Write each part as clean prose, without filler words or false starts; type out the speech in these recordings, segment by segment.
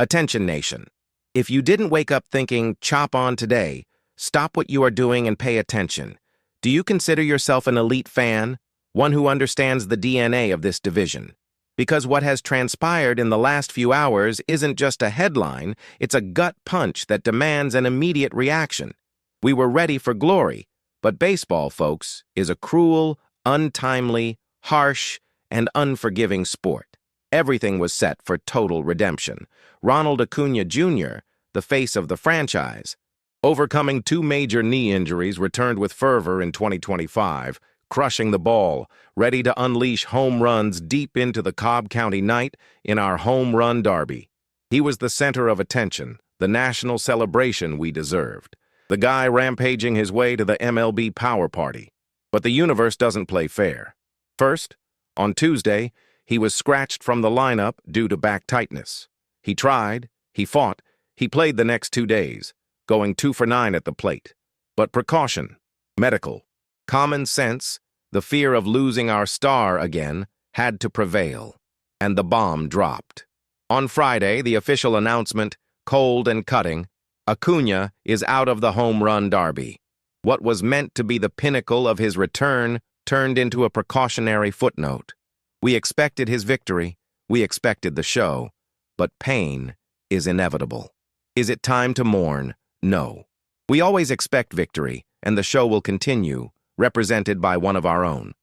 Attention, nation. If you didn't wake up thinking, chop on today, stop what you are doing and pay attention. Do you consider yourself an elite fan? One who understands the DNA of this division? Because what has transpired in the last few hours isn't just a headline, it's a gut punch that demands an immediate reaction. We were ready for glory, but baseball, folks, is a cruel, untimely, harsh, and unforgiving sport. Everything was set for total redemption. Ronald Acuna Jr., the face of the franchise, overcoming 2 major knee injuries, returned with fervor in 2025, crushing the ball, ready to unleash home runs deep into the Cobb County night in our home run derby. He was the center of attention, the national celebration we deserved. The guy rampaging his way to the MLB power party. But the universe doesn't play fair. First, on Tuesday, he was scratched from the lineup due to back tightness. He tried, he fought, he played the next 2 days, going 2 for 9 at the plate. But precaution, medical, common sense, the fear of losing our star again had to prevail, and the bomb dropped. On Friday, the official announcement, cold and cutting, Acuna is out of the home run derby. What was meant to be the pinnacle of his return turned into a precautionary footnote. We expected his victory, we expected the show, but pain is inevitable. Is it time to mourn? No. We always expect victory, and the show will continue, represented by one of our own.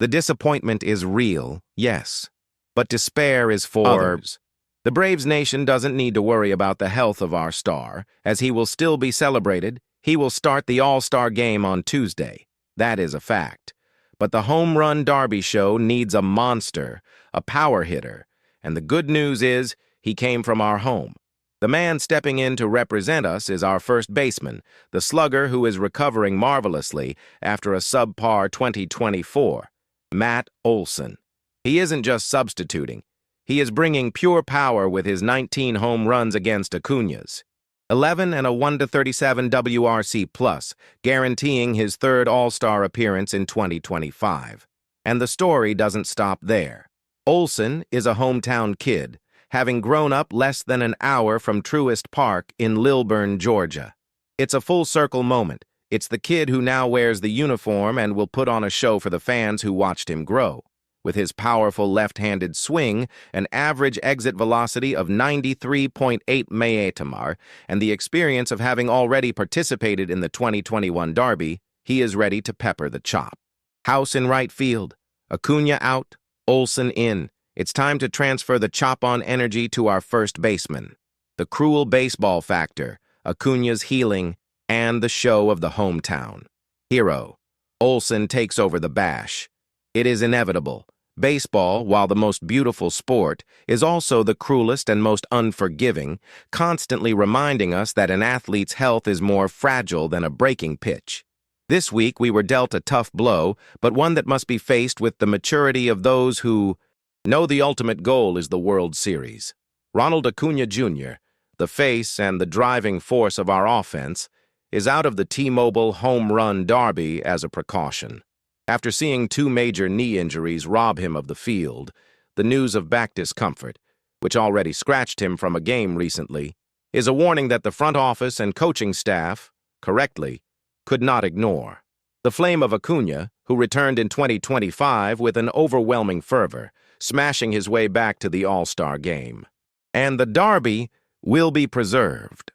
The disappointment is real, yes, but despair is for others. The Braves nation doesn't need to worry about the health of our star, as he will still be celebrated. He will start the All-Star game on Tuesday. That is a fact. But the home run derby show needs a monster, a power hitter, and the good news is he came from our home. The man stepping in to represent us is our first baseman, the slugger who is recovering marvelously after a subpar 2024, Matt Olson. He isn't just substituting. He is bringing pure power with his 19 home runs against Acuna's. 11 and a 1-37 WRC+, guaranteeing his 3rd All-Star appearance in 2025. And the story doesn't stop there. Olson is a hometown kid, having grown up less than an hour from Truist Park in Lilburn, Georgia. It's a full-circle moment. It's the kid who now wears the uniform and will put on a show for the fans who watched him grow. With his powerful left-handed swing, an average exit velocity of 93.8 mph, and the experience of having already participated in the 2021 Derby, he is ready to pepper the chop. House in right field, Acuna out, Olson in. It's time to transfer the chop-on energy to our first baseman. The cruel baseball factor, Acuna's healing, and the show of the hometown. Hero, Olson takes over the bash. It is inevitable. Baseball, while the most beautiful sport, is also the cruelest and most unforgiving, constantly reminding us that an athlete's health is more fragile than a breaking pitch. This week we were dealt a tough blow, but one that must be faced with the maturity of those who know the ultimate goal is the World Series. Ronald Acuna Jr., the face and the driving force of our offense, is out of the T-Mobile home run derby as a precaution. After seeing 2 major knee injuries rob him of the field, the news of back discomfort, which already scratched him from a game recently, is a warning that the front office and coaching staff, correctly, could not ignore. The flame of Acuna, who returned in 2025 with an overwhelming fervor, smashing his way back to the All-Star game. And the derby will be preserved.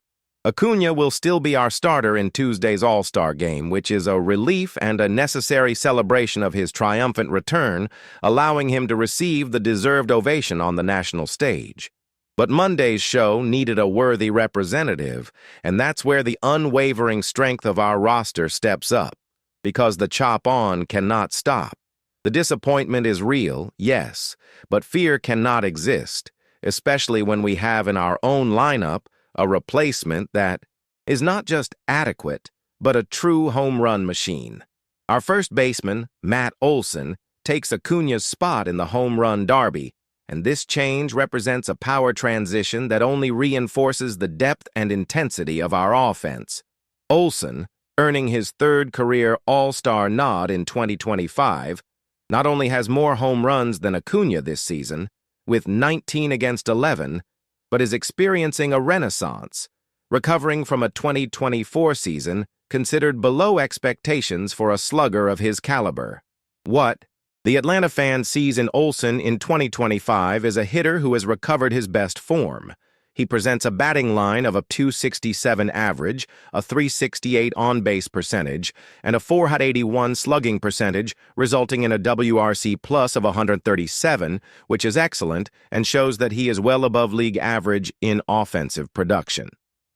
Acuna will still be our starter in Tuesday's All-Star game, which is a relief and a necessary celebration of his triumphant return, allowing him to receive the deserved ovation on the national stage. But Monday's show needed a worthy representative, and that's where the unwavering strength of our roster steps up, because the chop-on cannot stop. The disappointment is real, yes, but fear cannot exist, especially when we have in our own lineup a replacement that is not just adequate, but a true home run machine. Our first baseman, Matt Olson, takes Acuna's spot in the home run derby, and this change represents a power transition that only reinforces the depth and intensity of our offense. Olson, earning his 3rd career All-Star nod in 2025, not only has more home runs than Acuna this season, with 19 against 11, but is experiencing a renaissance, recovering from a 2024 season considered below expectations for a slugger of his caliber. What the Atlanta fan sees in Olson in 2025 is a hitter who has recovered his best form. He presents a batting line of a .267 average, a .368 on-base percentage, and a .481 slugging percentage, resulting in a WRC plus of 137, which is excellent and shows that he is well above league average in offensive production.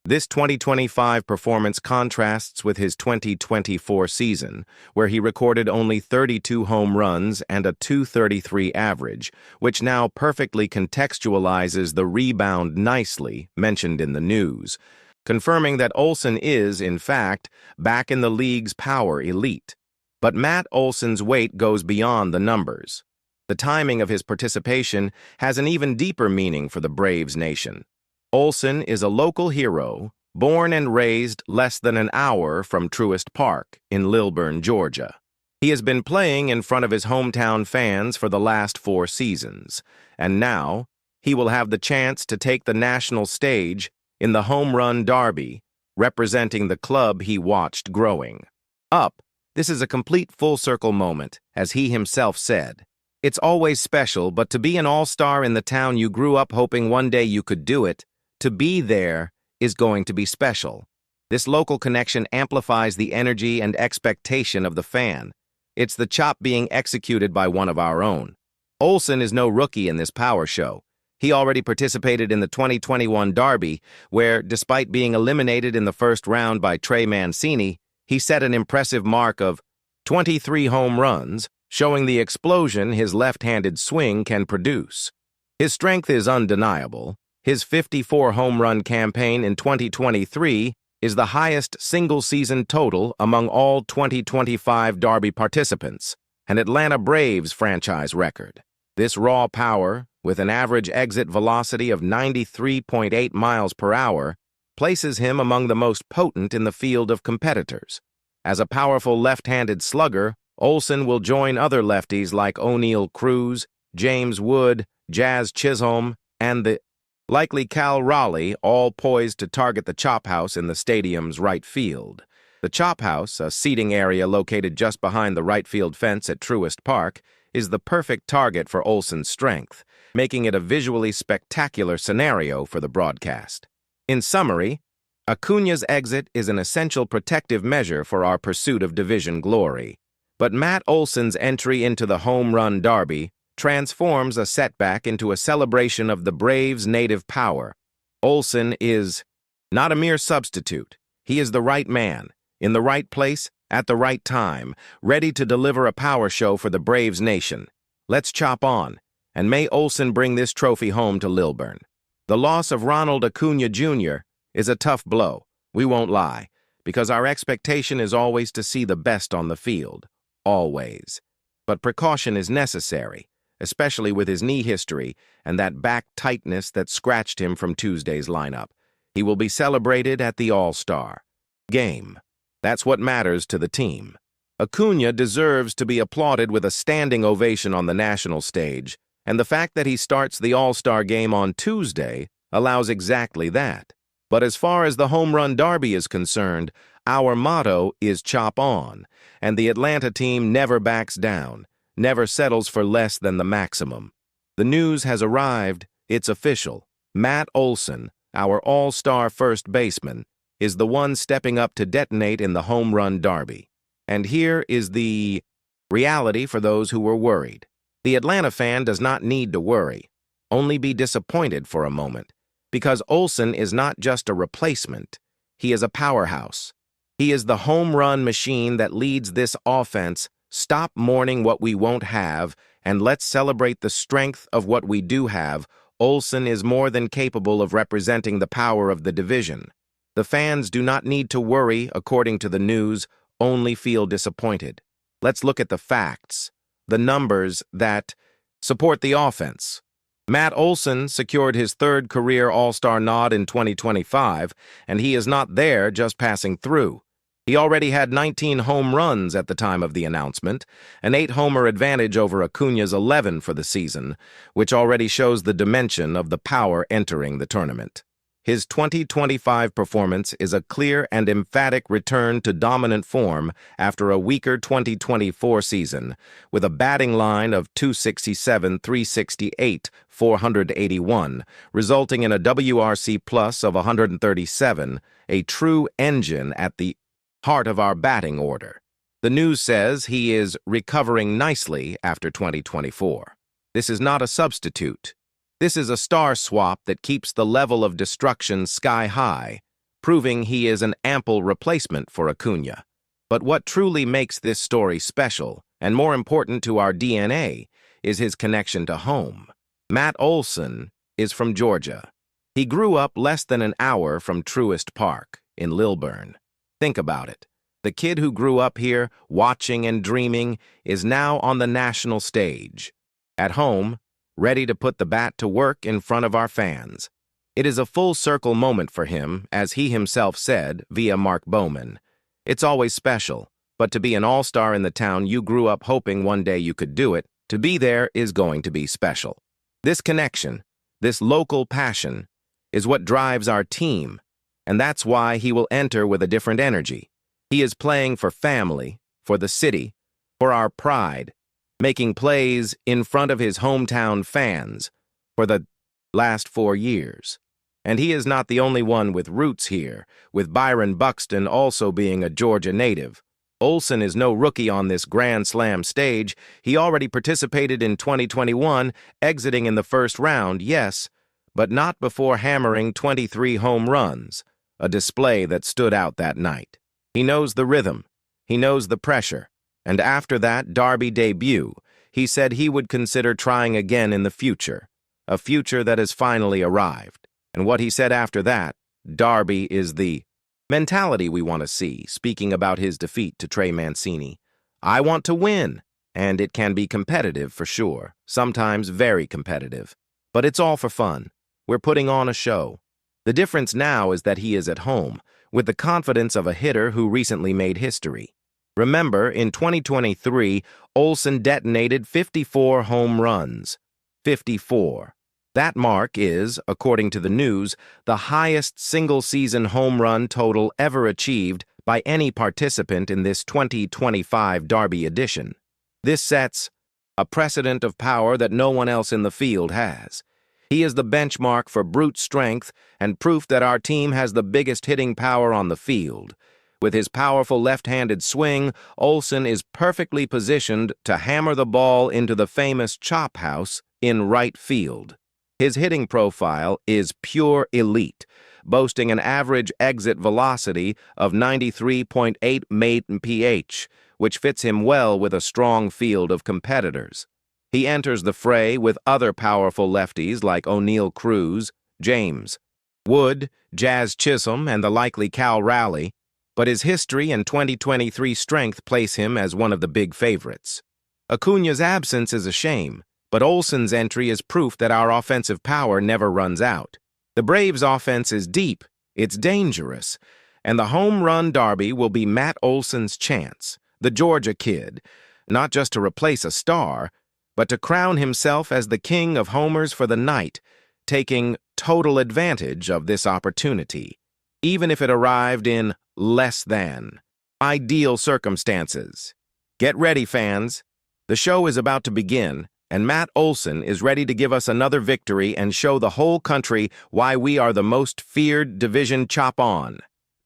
This 2025 performance contrasts with his 2024 season, where he recorded only 32 home runs and a .233 average, which now perfectly contextualizes the rebound nicely mentioned in the news, confirming that Olson is, in fact, back in the league's power elite. But Matt Olson's weight goes beyond the numbers. The timing of his participation has an even deeper meaning for the Braves nation. Olson is a local hero, born and raised less than an hour from Truist Park in Lilburn, Georgia. He has been playing in front of his hometown fans for the last 4 seasons, and now he will have the chance to take the national stage in the Home Run Derby, representing the club he watched growing up. This is a complete full-circle moment, as he himself said. It's always special, but to be an all-star in the town you grew up hoping one day you could do it, to be there is going to be special. This local connection amplifies the energy and expectation of the fan. It's the chop being executed by one of our own. Olson is no rookie in this power show. He already participated in the 2021 Derby, where, despite being eliminated in the first round by Trey Mancini, he set an impressive mark of 23 home runs, showing the explosion his left-handed swing can produce. His strength is undeniable. His 54 home run campaign in 2023 is the highest single-season total among all 2025 Derby participants, an Atlanta Braves franchise record. This raw power, with an average exit velocity of 93.8 miles per hour, places him among the most potent in the field of competitors. As a powerful left-handed slugger, Olson will join other lefties like O'Neal Cruz, James Wood, Jazz Chisholm, and the likely Cal Raleigh, all poised to target the Chop House in the stadium's right field. The Chop House, a seating area located just behind the right field fence at Truist Park, is the perfect target for Olson's strength, making it a visually spectacular scenario for the broadcast. In summary, Acuña's exit is an essential protective measure for our pursuit of division glory. But Matt Olson's entry into the Home Run Derby transforms a setback into a celebration of the Braves' native power. Olson is not a mere substitute. He is the right man, in the right place, at the right time, ready to deliver a power show for the Braves nation. Let's chop on, and may Olson bring this trophy home to Lilburn. The loss of Ronald Acuña Jr. is a tough blow, we won't lie, because our expectation is always to see the best on the field. Always. But precaution is necessary, especially with his knee history and that back tightness that scratched him from Tuesday's lineup. He will be celebrated at the All-Star game. That's what matters to the team. Acuña deserves to be applauded with a standing ovation on the national stage, and the fact that he starts the All-Star game on Tuesday allows exactly that. But as far as the Home Run Derby is concerned, our motto is chop on, and the Atlanta team never backs down, never settles for less than the maximum. The news has arrived, it's official. Matt Olson, our all-star first baseman, is the one stepping up to detonate in the Home Run Derby. And here is the reality for those who were worried. The Atlanta fan does not need to worry, only be disappointed for a moment, because Olson is not just a replacement, he is a powerhouse. He is the home run machine that leads this offense. Stop mourning what we won't have, and let's celebrate the strength of what we do have. Olson is more than capable of representing the power of the division. The fans do not need to worry, according to the news, only feel disappointed. Let's look at the facts, the numbers that support the offense. Matt Olson secured his 3rd career All-Star nod in 2025, and he is not there just passing through. He already had 19 home runs at the time of the announcement, an 8-homer advantage over Acuña's 11 for the season, which already shows the dimension of the power entering the tournament. His 2025 performance is a clear and emphatic return to dominant form after a weaker 2024 season, with a batting line of .267, .368, .481, resulting in a WRC plus of 137, a true engine at the heart of our batting order. The news says he is recovering nicely after 2024. This is not a substitute. This is a star swap that keeps the level of destruction sky high, proving he is an ample replacement for Acuña. But what truly makes this story special, and more important to our DNA, is his connection to home. Matt Olson is from Georgia. He grew up less than an hour from Truist Park in Lilburn. Think about it. The kid who grew up here, watching and dreaming, is now on the national stage. At home, ready to put the bat to work in front of our fans. It is a full-circle moment for him, as he himself said via Mark Bowman. It's always special, but to be an all-star in the town you grew up hoping one day you could do it, to be there is going to be special. This connection, this local passion, is what drives our team, and that's why he will enter with a different energy. He is playing for family, for the city, for our pride, making plays in front of his hometown fans for the last 4 years. And he is not the only one with roots here, with Byron Buxton also being a Georgia native. Olson is no rookie on this Grand Slam stage. He already participated in 2021, exiting in the first round, yes, but not before hammering 23 home runs, a display that stood out that night. He knows the rhythm, he knows the pressure, and after that Derby debut, he said he would consider trying again in the future, a future that has finally arrived. And what he said after that, Derby is the mentality we want to see, speaking about his defeat to Trey Mancini. I want to win, and it can be competitive for sure, sometimes very competitive. But it's all for fun. We're putting on a show. The difference now is that he is at home, with the confidence of a hitter who recently made history. Remember, in 2023, Olson detonated 54 home runs. 54. That mark is, according to the news, the highest single-season home run total ever achieved by any participant in this 2025 Derby edition. This sets a precedent of power that no one else in the field has. He is the benchmark for brute strength and proof that our team has the biggest hitting power on the field. With his powerful left-handed swing, Olson is perfectly positioned to hammer the ball into the famous chop house in right field. His hitting profile is pure elite, boasting an average exit velocity of 93.8 mph, which fits him well with a strong field of competitors. He enters the fray with other powerful lefties like O'Neal Cruz, James Wood, Jazz Chisholm, and the likely Cal Raleigh, but his history and 2023 strength place him as one of the big favorites. Acuña's absence is a shame, but Olson's entry is proof that our offensive power never runs out. The Braves' offense is deep, it's dangerous, and the home run derby will be Matt Olson's chance, the Georgia kid, not just to replace a star, but to crown himself as the king of homers for the night, taking total advantage of this opportunity, even if it arrived in less than ideal circumstances. Get ready, fans. The show is about to begin, and Matt Olson is ready to give us another victory and show the whole country why we are the most feared division chop-on.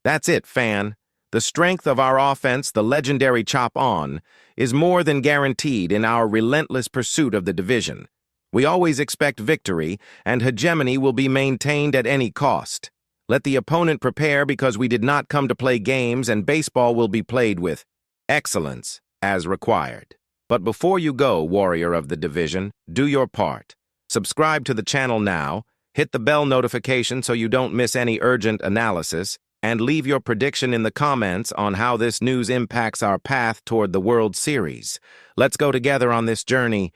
That's it, fan. The strength of our offense, the legendary chop-on, is more than guaranteed in our relentless pursuit of the division. We always expect victory, and hegemony will be maintained at any cost. Let the opponent prepare because we did not come to play games, and baseball will be played with excellence as required. But before you go, warrior of the division, do your part. Subscribe to the channel now, hit the bell notification so you don't miss any urgent analysis, and leave your prediction in the comments on how this news impacts our path toward the World Series. Let's go together on this journey